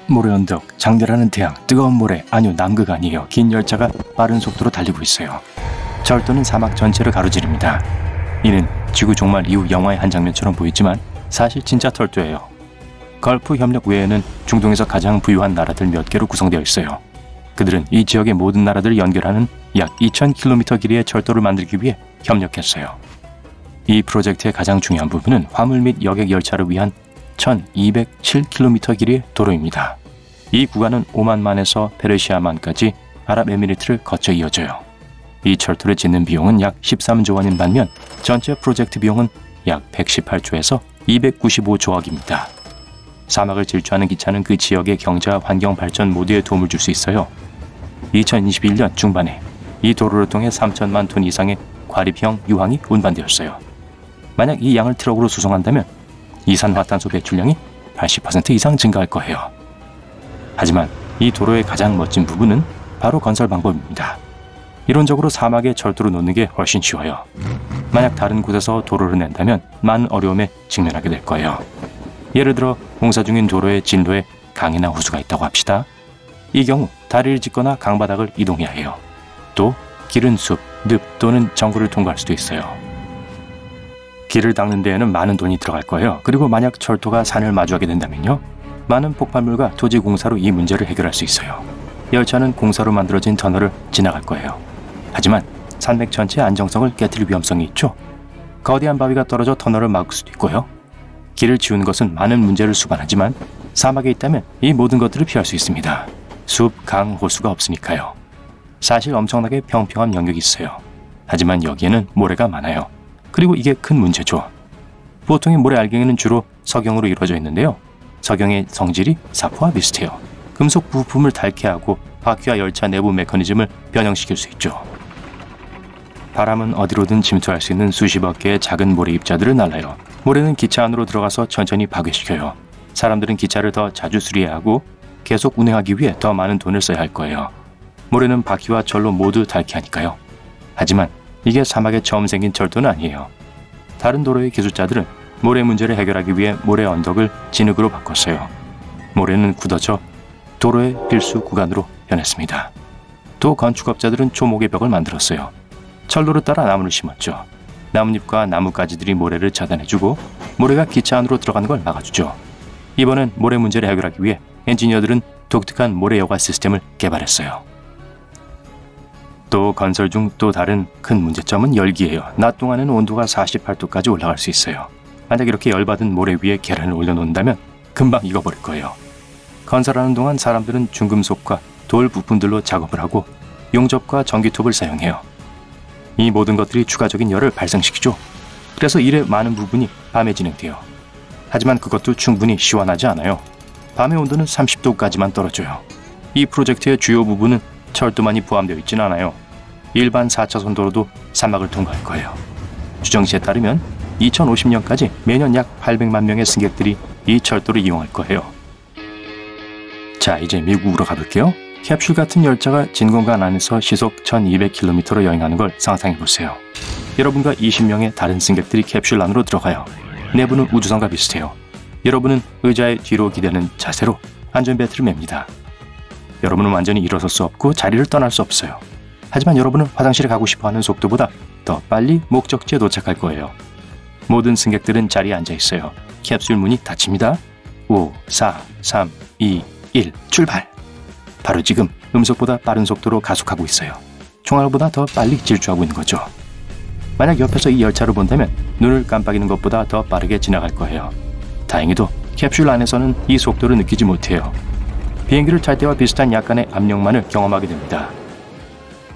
모래 언덕, 장렬하는 태양, 뜨거운 모래, 아니요 남극 아니에요. 긴 열차가 빠른 속도로 달리고 있어요. 철도는 사막 전체를 가로지릅니다. 이는 지구 종말 이후 영화의 한 장면처럼 보이지만 사실 진짜 철도예요. 걸프 협력 외에는 중동에서 가장 부유한 나라들 몇 개로 구성되어 있어요. 그들은 이 지역의 모든 나라들을 연결하는 약 2,000km 길이의 철도를 만들기 위해 협력했어요. 이 프로젝트의 가장 중요한 부분은 화물 및 여객 열차를 위한 1,207km 길이의 도로입니다. 이 구간은 오만만에서 페르시아만까지 아랍에미리트를 거쳐 이어져요. 이 철도를 짓는 비용은 약 13조 원인 반면 전체 프로젝트 비용은 약 118조에서 295조억입니다. 사막을 질주하는 기차는 그 지역의 경제와 환경 발전 모두에 도움을 줄 수 있어요. 2021년 중반에 이 도로를 통해 3천만 톤 이상의 과립형 유황이 운반되었어요. 만약 이 양을 트럭으로 수송한다면 이산화탄소 배출량이 80% 이상 증가할 거예요. 하지만 이 도로의 가장 멋진 부분은 바로 건설 방법입니다. 이론적으로 사막에 철도를 놓는 게 훨씬 쉬워요. 만약 다른 곳에서 도로를 낸다면 많은 어려움에 직면하게 될 거예요. 예를 들어 공사 중인 도로의 진로에 강이나 호수가 있다고 합시다. 이 경우 다리를 짓거나 강바닥을 이동해야 해요. 또 길은 숲, 늪 또는 정글을 통과할 수도 있어요. 길을 닦는 데에는 많은 돈이 들어갈 거예요. 그리고 만약 철도가 산을 마주하게 된다면요. 많은 폭발물과 토지 공사로 이 문제를 해결할 수 있어요. 열차는 공사로 만들어진 터널을 지나갈 거예요. 하지만 산맥 전체의 안정성을 깨뜨릴 위험성이 있죠. 거대한 바위가 떨어져 터널을 막을 수도 있고요. 길을 지우는 것은 많은 문제를 수반하지만 사막에 있다면 이 모든 것들을 피할 수 있습니다. 숲, 강, 호수가 없으니까요. 사실 엄청나게 평평한 영역이 있어요. 하지만 여기에는 모래가 많아요. 그리고 이게 큰 문제죠. 보통의 모래 알갱이는 주로 석영으로 이루어져 있는데요. 석영의 성질이 사포와 비슷해요. 금속 부품을 닳게 하고 바퀴와 열차 내부 메커니즘을 변형시킬 수 있죠. 바람은 어디로든 침투할 수 있는 수십억 개의 작은 모래 입자들을 날라요. 모래는 기차 안으로 들어가서 천천히 파괴시켜요. 사람들은 기차를 더 자주 수리해야 하고 계속 운행하기 위해 더 많은 돈을 써야 할 거예요. 모래는 바퀴와 철로 모두 닳게 하니까요. 하지만 이게 사막에 처음 생긴 철도는 아니에요. 다른 도로의 기술자들은 모래 문제를 해결하기 위해 모래 언덕을 진흙으로 바꿨어요. 모래는 굳어져 도로의 필수 구간으로 변했습니다. 또 건축업자들은 초목의 벽을 만들었어요. 철로를 따라 나무를 심었죠. 나뭇잎과 나뭇가지들이 모래를 차단해주고 모래가 기차 안으로 들어가는 걸 막아주죠. 이번엔 모래 문제를 해결하기 위해 엔지니어들은 독특한 모래 여과 시스템을 개발했어요. 또 건설 중 또 다른 큰 문제점은 열기예요. 낮 동안에는 온도가 48도까지 올라갈 수 있어요. 만약 이렇게 열받은 모래 위에 계란을 올려놓는다면 금방 익어버릴 거예요. 건설하는 동안 사람들은 중금속과 돌 부품들로 작업을 하고 용접과 전기톱을 사용해요. 이 모든 것들이 추가적인 열을 발생시키죠. 그래서 일의 많은 부분이 밤에 진행돼요. 하지만 그것도 충분히 시원하지 않아요. 밤의 온도는 30도까지만 떨어져요. 이 프로젝트의 주요 부분은 철도만이 포함되어 있지는 않아요. 일반 4차선 도로도 사막을 통과할 거예요. 추정시에 따르면 2050년까지 매년 약 800만 명의 승객들이 이 철도를 이용할 거예요. 자, 이제 미국으로 가볼게요. 캡슐 같은 열차가 진공관 안에서 시속 1200km로 여행하는 걸 상상해보세요. 여러분과 20명의 다른 승객들이 캡슐 안으로 들어가요. 내부는 우주선과 비슷해요. 여러분은 의자의 뒤로 기대는 자세로 안전벨트를 맵니다. 여러분은 완전히 일어설 수 없고 자리를 떠날 수 없어요. 하지만 여러분은 화장실에 가고 싶어하는 속도보다 더 빨리 목적지에 도착할 거예요. 모든 승객들은 자리에 앉아 있어요. 캡슐 문이 닫힙니다. 5, 4, 3, 2, 1, 출발! 바로 지금 음속보다 빠른 속도로 가속하고 있어요. 총알보다 더 빨리 질주하고 있는 거죠. 만약 옆에서 이 열차를 본다면 눈을 깜빡이는 것보다 더 빠르게 지나갈 거예요. 다행히도 캡슐 안에서는 이 속도를 느끼지 못해요. 비행기를 탈 때와 비슷한 약간의 압력만을 경험하게 됩니다.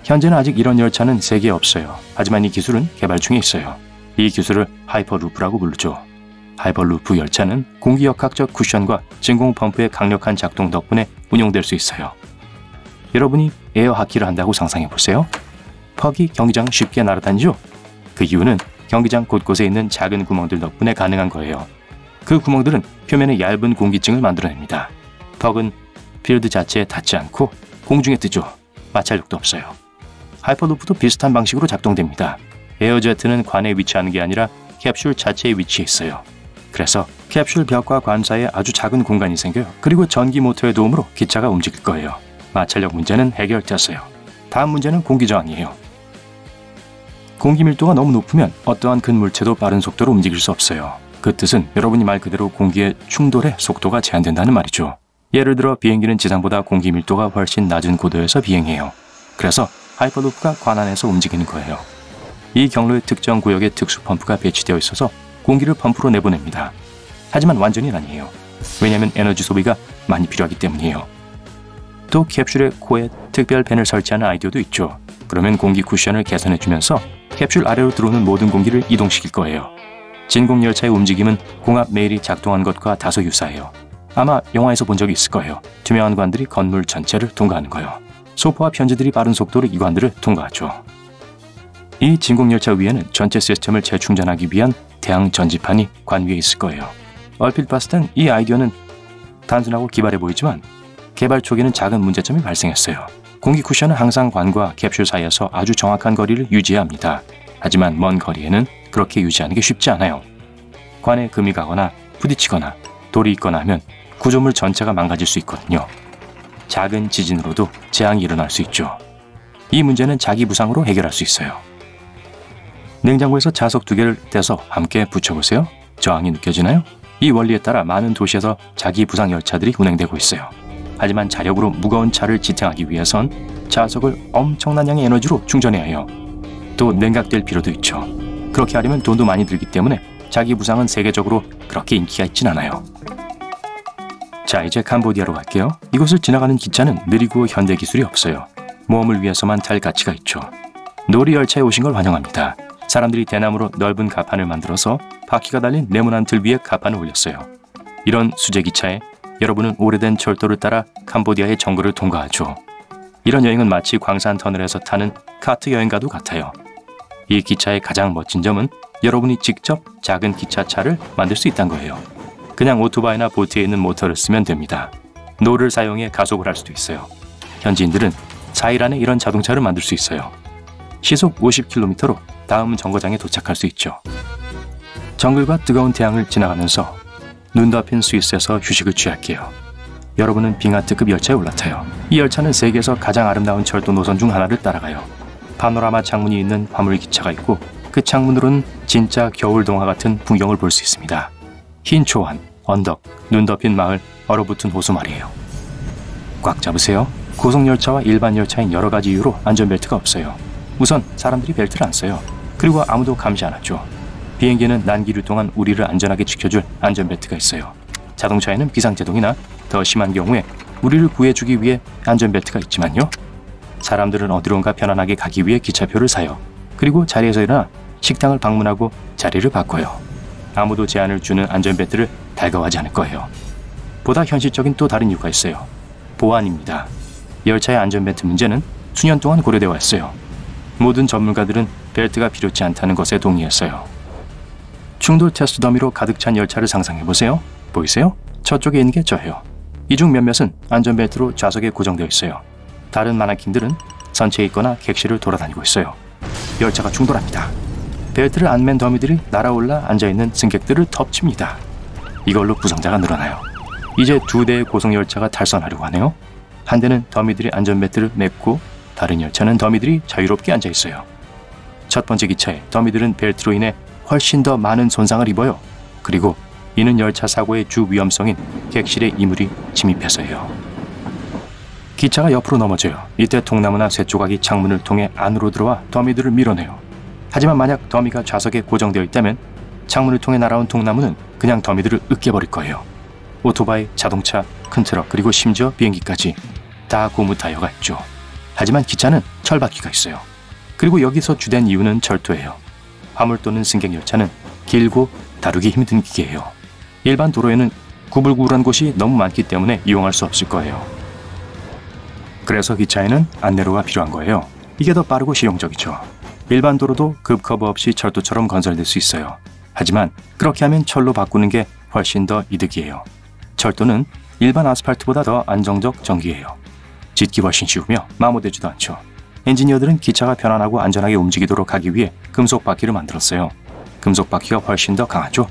현재는 아직 이런 열차는 세계에 없어요. 하지만 이 기술은 개발 중에 있어요. 이 기술을 하이퍼루프라고 부르죠. 하이퍼루프 열차는 공기역학적 쿠션과 진공 펌프의 강력한 작동 덕분에 운용될 수 있어요. 여러분이 에어하키를 한다고 상상해보세요. 퍽이 경기장 쉽게 날아다니죠? 그 이유는 경기장 곳곳에 있는 작은 구멍들 덕분에 가능한 거예요. 그 구멍들은 표면에 얇은 공기층을 만들어냅니다. 퍽은 필드 자체에 닿지 않고 공중에 뜨죠. 마찰력도 없어요. 하이퍼루프도 비슷한 방식으로 작동됩니다. 에어제트는 관에 위치하는 게 아니라 캡슐 자체에 위치해 있어요. 그래서 캡슐 벽과 관 사이에 아주 작은 공간이 생겨요. 그리고 전기 모터의 도움으로 기차가 움직일 거예요. 마찰력 문제는 해결됐어요. 다음 문제는 공기 저항이에요. 공기 밀도가 너무 높으면 어떠한 큰 물체도 빠른 속도로 움직일 수 없어요. 그 뜻은 여러분이 말 그대로 공기의 충돌에 속도가 제한된다는 말이죠. 예를 들어 비행기는 지상보다 공기 밀도가 훨씬 낮은 고도에서 비행해요. 그래서 하이퍼루프가 관 안에서 움직이는 거예요. 이 경로의 특정 구역에 특수 펌프가 배치되어 있어서 공기를 펌프로 내보냅니다. 하지만 완전히 아니에요. 왜냐하면 에너지 소비가 많이 필요하기 때문이에요. 또 캡슐의 코에 특별 팬을 설치하는 아이디어도 있죠. 그러면 공기 쿠션을 개선해주면서 캡슐 아래로 들어오는 모든 공기를 이동시킬 거예요. 진공열차의 움직임은 공압 레일이 작동한 것과 다소 유사해요. 아마 영화에서 본 적이 있을 거예요. 투명한 관들이 건물 전체를 통과하는 거예요. 소포와 편지들이 빠른 속도로 이 관들을 통과하죠. 이 진공열차 위에는 전체 시스템을 재충전하기 위한 대형 전지판이 관 위에 있을 거예요. 얼핏 봤을 땐 이 아이디어는 단순하고 기발해 보이지만 개발 초기에는 작은 문제점이 발생했어요. 공기 쿠션은 항상 관과 캡슐 사이에서 아주 정확한 거리를 유지해야 합니다. 하지만 먼 거리에는 그렇게 유지하는 게 쉽지 않아요. 관에 금이 가거나 부딪히거나 돌이 있거나 하면 구조물 전체가 망가질 수 있거든요. 작은 지진으로도 재앙이 일어날 수 있죠. 이 문제는 자기 부상으로 해결할 수 있어요. 냉장고에서 자석 2개를 떼서 함께 붙여보세요. 저항이 느껴지나요? 이 원리에 따라 많은 도시에서 자기 부상 열차들이 운행되고 있어요. 하지만 자력으로 무거운 차를 지탱하기 위해선 자석을 엄청난 양의 에너지로 충전해야 해요. 또 냉각될 필요도 있죠. 그렇게 하려면 돈도 많이 들기 때문에 자기 부상은 세계적으로 그렇게 인기가 있진 않아요. 자, 이제 캄보디아로 갈게요. 이곳을 지나가는 기차는 느리고 현대 기술이 없어요. 모험을 위해서만 탈 가치가 있죠. 놀이 열차에 오신 걸 환영합니다. 사람들이 대나무로 넓은 가판을 만들어서 바퀴가 달린 네모난 들 위에 가판을 올렸어요. 이런 수제 기차에 여러분은 오래된 철도를 따라 캄보디아의 정글을 통과하죠. 이런 여행은 마치 광산 터널에서 타는 카트 여행과도 같아요. 이 기차의 가장 멋진 점은 여러분이 직접 작은 기차차를 만들 수 있다는 거예요. 그냥 오토바이나 보트에 있는 모터를 쓰면 됩니다. 노를 사용해 가속을 할 수도 있어요. 현지인들은 4일 안에 이런 자동차를 만들 수 있어요. 시속 50km로 다음 정거장에 도착할 수 있죠. 정글과 뜨거운 태양을 지나가면서 눈 덮인 스위스에서 휴식을 취할게요. 여러분은 빙하트급 열차에 올라타요. 이 열차는 세계에서 가장 아름다운 철도 노선 중 하나를 따라가요. 파노라마 창문이 있는 화물 기차가 있고 그 창문으로는 진짜 겨울 동화 같은 풍경을 볼 수 있습니다. 흰 초원, 언덕, 눈 덮인 마을, 얼어붙은 호수 말이에요. 꽉 잡으세요. 고속열차와 일반 열차인 여러 가지 이유로 안전벨트가 없어요. 우선 사람들이 벨트를 안 써요. 그리고 아무도 감시 안 하죠. 비행기는 난기류 동안 우리를 안전하게 지켜줄 안전벨트가 있어요. 자동차에는 비상제동이나 더 심한 경우에 우리를 구해주기 위해 안전벨트가 있지만요. 사람들은 어디론가 편안하게 가기 위해 기차표를 사요. 그리고 자리에서 일어나 식당을 방문하고 자리를 바꿔요. 아무도 제한을 주는 안전벨트를 달가워하지 않을 거예요. 보다 현실적인 또 다른 이유가 있어요. 보안입니다. 열차의 안전벨트 문제는 수년 동안 고려되어 왔어요. 모든 전문가들은 벨트가 필요치 않다는 것에 동의했어요. 충돌 테스트 더미로 가득 찬 열차를 상상해보세요. 보이세요? 저쪽에 있는 게 저예요. 이 중 몇몇은 안전벨트로 좌석에 고정되어 있어요. 다른 마네킹들은 선체에 있거나 객실을 돌아다니고 있어요. 열차가 충돌합니다. 벨트를 안 맨 더미들이 날아올라 앉아있는 승객들을 덮칩니다. 이걸로 부상자가 늘어나요. 이제 2대의 고속열차가 탈선하려고 하네요. 한 대는 더미들이 안전벨트를 맸고 다른 열차는 더미들이 자유롭게 앉아있어요. 첫 번째 기차에 더미들은 벨트로 인해 훨씬 더 많은 손상을 입어요. 그리고 이는 열차 사고의 주 위험성인 객실의 이물이 침입해서예요. 기차가 옆으로 넘어져요. 이때 통나무나 쇠조각이 창문을 통해 안으로 들어와 더미들을 밀어내요. 하지만 만약 더미가 좌석에 고정되어 있다면 창문을 통해 날아온 통나무는 그냥 더미들을 으깨버릴 거예요. 오토바이, 자동차, 큰 트럭, 그리고 심지어 비행기까지 다 고무 타이어가 있죠. 하지만 기차는 철바퀴가 있어요. 그리고 여기서 주된 이유는 철도예요. 화물 또는 승객 열차는 길고 다루기 힘든 기계예요. 일반 도로에는 구불구불한 곳이 너무 많기 때문에 이용할 수 없을 거예요. 그래서 기차에는 안내로가 필요한 거예요. 이게 더 빠르고 실용적이죠. 일반 도로도 급커브 없이 철도처럼 건설될 수 있어요. 하지만 그렇게 하면 철로 바꾸는 게 훨씬 더 이득이에요. 철도는 일반 아스팔트보다 더 안정적 전기예요. 짓기 훨씬 쉬우며 마모되지도 않죠. 엔지니어들은 기차가 편안하고 안전하게 움직이도록 하기 위해 금속 바퀴를 만들었어요. 금속 바퀴가 훨씬 더 강하죠.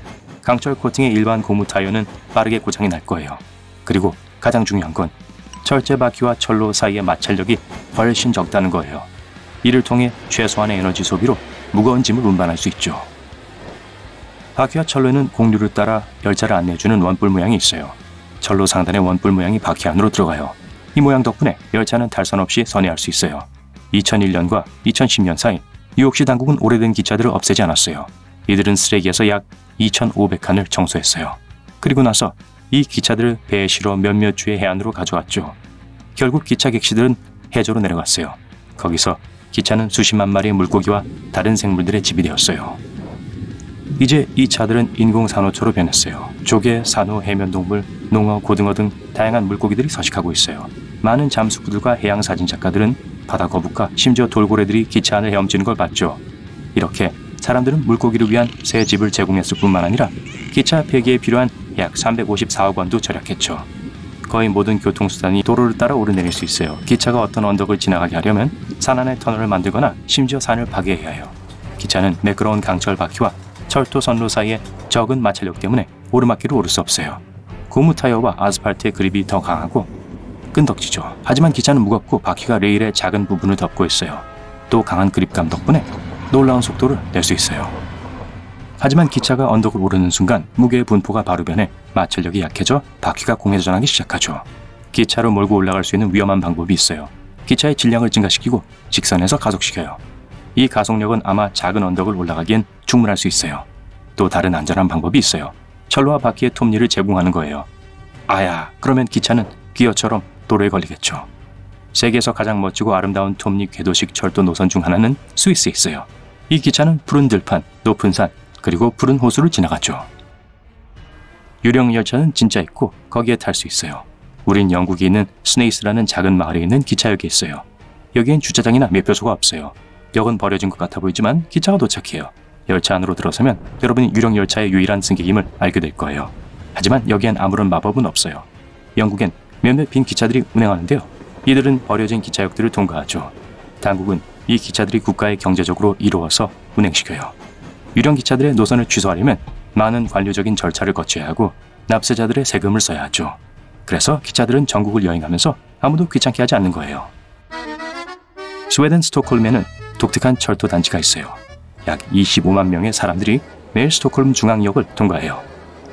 강철 코팅의 일반 고무 타이어는 빠르게 고장이 날 거예요. 그리고 가장 중요한 건 철제 바퀴와 철로 사이의 마찰력이 훨씬 적다는 거예요. 이를 통해 최소한의 에너지 소비로 무거운 짐을 운반할 수 있죠. 바퀴와 철로에는 공류를 따라 열차를 안내해주는 원뿔 모양이 있어요. 철로 상단의 원뿔 모양이 바퀴 안으로 들어가요. 이 모양 덕분에 열차는 탈선 없이 선회할 수 있어요. 2001년과 2010년 사이 뉴욕시 당국은 오래된 기차들을 없애지 않았어요. 이들은 쓰레기에서 약 2,500칸을 청소했어요. 그리고 나서 이 기차들을 배에 실어 몇몇 주의 해안으로 가져왔죠. 결국 기차 객시들은 해저로 내려갔어요. 거기서 기차는 수십만 마리의 물고기와 다른 생물들의 집이 되었어요. 이제 이 차들은 인공산호초로 변했어요. 조개, 산호, 해면동물, 농어, 고등어 등 다양한 물고기들이 서식하고 있어요. 많은 잠수부들과 해양 사진작가들은 바다 거북과 심지어 돌고래들이 기차 안을 헤엄치는 걸 봤죠. 이렇게 사람들은 물고기를 위한 새 집을 제공했을 뿐만 아니라 기차 폐기에 필요한 약 354억 원도 절약했죠. 거의 모든 교통수단이 도로를 따라 오르내릴 수 있어요. 기차가 어떤 언덕을 지나가게 하려면 산 안에 터널을 만들거나 심지어 산을 파괴해야 해요. 기차는 매끄러운 강철 바퀴와 철도 선로 사이의 적은 마찰력 때문에 오르막길을 오를 수 없어요. 고무 타이어와 아스팔트의 그립이 더 강하고 끈덕지죠. 하지만 기차는 무겁고 바퀴가 레일의 작은 부분을 덮고 있어요. 또 강한 그립감 덕분에 놀라운 속도를 낼 수 있어요. 하지만 기차가 언덕을 오르는 순간 무게의 분포가 바로 변해 마찰력이 약해져 바퀴가 공회전하기 시작하죠. 기차로 몰고 올라갈 수 있는 위험한 방법이 있어요. 기차의 질량을 증가시키고 직선에서 가속시켜요. 이 가속력은 아마 작은 언덕을 올라가기엔 충분할 수 있어요. 또 다른 안전한 방법이 있어요. 철로와 바퀴의 톱니를 제공하는 거예요. 아야, 그러면 기차는 기어처럼 도로에 걸리겠죠. 세계에서 가장 멋지고 아름다운 톱니 궤도식 철도 노선 중 하나는 스위스에 있어요. 이 기차는 푸른 들판, 높은 산, 그리고 푸른 호수를 지나가죠. 유령 열차는 진짜 있고 거기에 탈 수 있어요. 우린 영국에 있는 스네이스라는 작은 마을에 있는 기차역에 있어요. 여기엔 주차장이나 매표소가 없어요. 역은 버려진 것 같아 보이지만 기차가 도착해요. 열차 안으로 들어서면 여러분이 유령 열차의 유일한 승객임을 알게 될 거예요. 하지만 여기엔 아무런 마법은 없어요. 영국엔 몇몇 빈 기차들이 운행하는데요. 이들은 버려진 기차역들을 통과하죠. 당국은 이 기차들이 국가의 경제적으로 이루어서 운행시켜요. 유령 기차들의 노선을 취소하려면 많은 관료적인 절차를 거쳐야 하고 납세자들의 세금을 써야 하죠. 그래서 기차들은 전국을 여행하면서 아무도 귀찮게 하지 않는 거예요. 스웨덴 스톡홀름에는 독특한 철도 단지가 있어요. 약 25만 명의 사람들이 매일 스톡홀름 중앙역을 통과해요.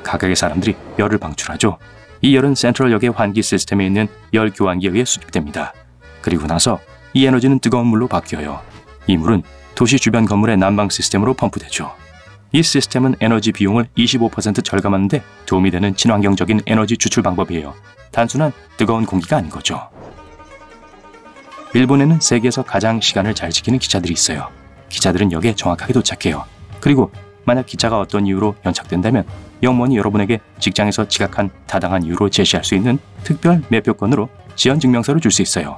각각의 사람들이 열을 방출하죠. 이 열은 센트럴역의 환기 시스템에 있는 열 교환기에 의해 수집됩니다. 그리고 나서 이 에너지는 뜨거운 물로 바뀌어요. 이 물은 도시 주변 건물의 난방 시스템으로 펌프되죠. 이 시스템은 에너지 비용을 25% 절감하는 데 도움이 되는 친환경적인 에너지 추출 방법이에요. 단순한 뜨거운 공기가 아닌 거죠. 일본에는 세계에서 가장 시간을 잘 지키는 기차들이 있어요. 기차들은 역에 정확하게 도착해요. 그리고 만약 기차가 어떤 이유로 연착된다면 영무원이 여러분에게 직장에서 지각한 타당한 이유로 제시할 수 있는 특별 매표권으로 지연 증명서를 줄 수 있어요.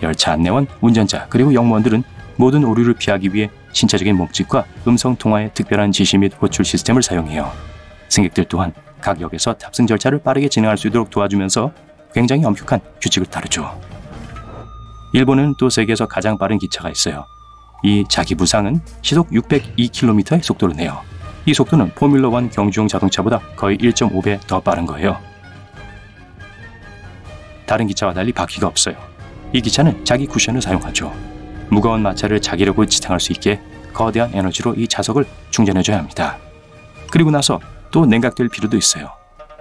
열차 안내원, 운전자, 그리고 영무원들은 모든 오류를 피하기 위해 신체적인 몸짓과 음성 통화의 특별한 지시 및 호출 시스템을 사용해요. 승객들 또한 각 역에서 탑승 절차를 빠르게 진행할 수 있도록 도와주면서 굉장히 엄격한 규칙을 따르죠. 일본은 또 세계에서 가장 빠른 기차가 있어요. 이 자기부상은 시속 602km의 속도를 내요. 이 속도는 포뮬러1 경주용 자동차보다 거의 1.5배 더 빠른 거예요. 다른 기차와 달리 바퀴가 없어요. 이 기차는 자기 쿠션을 사용하죠. 무거운 마찰을 자기력을 지탱할 수 있게 거대한 에너지로 이 자석을 충전해줘야 합니다. 그리고 나서 또 냉각될 필요도 있어요.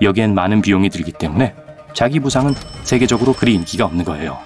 여기엔 많은 비용이 들기 때문에 자기부상은 세계적으로 그리 인기가 없는 거예요.